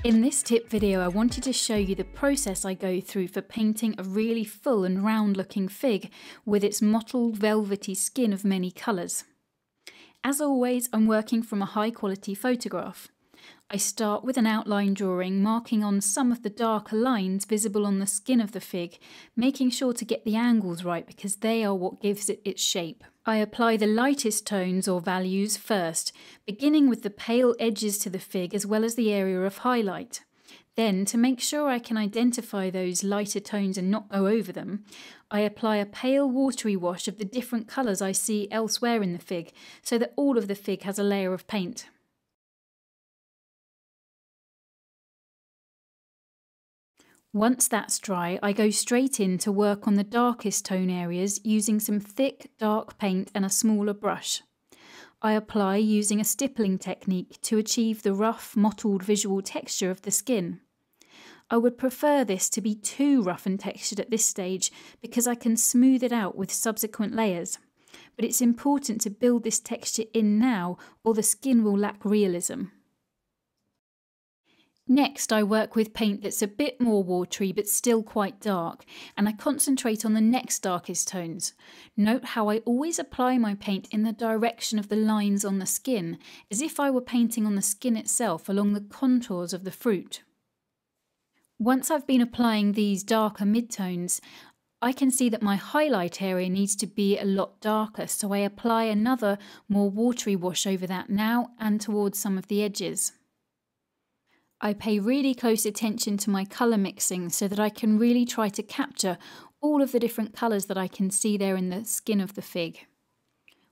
In this tip video, I wanted to show you the process I go through for painting a really full and round looking fig with its mottled velvety skin of many colours. As always, I'm working from a high quality photograph. I start with an outline drawing marking on some of the darker lines visible on the skin of the fig, making sure to get the angles right because they are what gives it its shape. I apply the lightest tones or values first, beginning with the pale edges to the fig as well as the area of highlight. Then, to make sure I can identify those lighter tones and not go over them, I apply a pale watery wash of the different colours I see elsewhere in the fig, so that all of the fig has a layer of paint. Once that's dry, I go straight in to work on the darkest tone areas using some thick, dark paint and a smaller brush. I apply using a stippling technique to achieve the rough, mottled visual texture of the skin. I would prefer this to be too rough and textured at this stage because I can smooth it out with subsequent layers. But it's important to build this texture in now or the skin will lack realism. Next, I work with paint that's a bit more watery but still quite dark, and I concentrate on the next darkest tones. Note how I always apply my paint in the direction of the lines on the skin, as if I were painting on the skin itself along the contours of the fruit. Once I've been applying these darker midtones, I can see that my highlight area needs to be a lot darker, so I apply another more watery wash over that now and towards some of the edges. I pay really close attention to my colour mixing so that I can really try to capture all of the different colours that I can see there in the skin of the fig.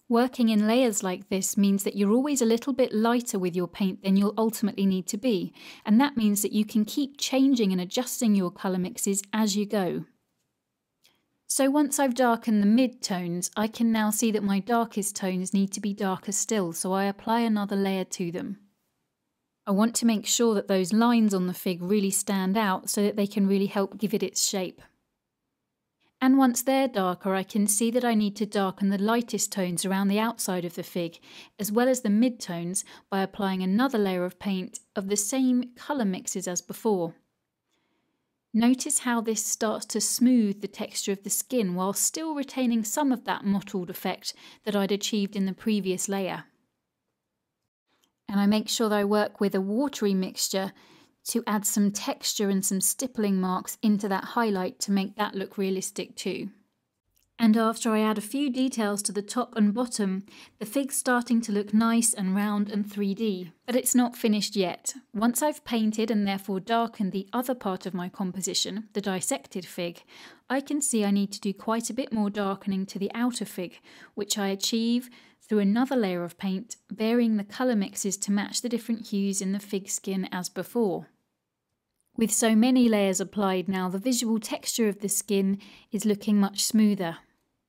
Working in layers like this means that you're always a little bit lighter with your paint than you'll ultimately need to be, and that means that you can keep changing and adjusting your colour mixes as you go. So once I've darkened the mid-tones, I can now see that my darkest tones need to be darker still, so I apply another layer to them. I want to make sure that those lines on the fig really stand out so that they can really help give it its shape. And once they're darker, I can see that I need to darken the lightest tones around the outside of the fig, as well as the mid-tones, by applying another layer of paint of the same colour mixes as before. Notice how this starts to smooth the texture of the skin while still retaining some of that mottled effect that I'd achieved in the previous layer. And I make sure that I work with a watery mixture to add some texture and some stippling marks into that highlight to make that look realistic too. And after I add a few details to the top and bottom, the fig's starting to look nice and round and 3D. But it's not finished yet. Once I've painted and therefore darkened the other part of my composition, the dissected fig, I can see I need to do quite a bit more darkening to the outer fig, which I achieve through another layer of paint, varying the colour mixes to match the different hues in the fig skin as before. With so many layers applied now, the visual texture of the skin is looking much smoother.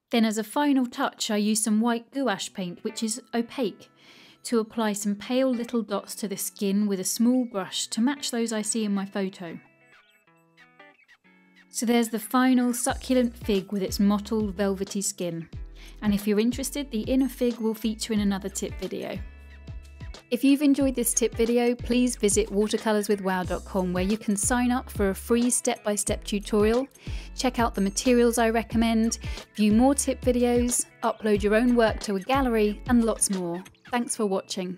Then as a final touch, I use some white gouache paint, which is opaque, to apply some pale little dots to the skin with a small brush to match those I see in my photo. So there's the final succulent fig with its mottled velvety skin. And if you're interested, the inner fig will feature in another tip video. If you've enjoyed this tip video, please visit watercolorswithwow.com where you can sign up for a free step-by-step tutorial, check out the materials I recommend, view more tip videos, upload your own work to a gallery, and lots more. Thanks for watching.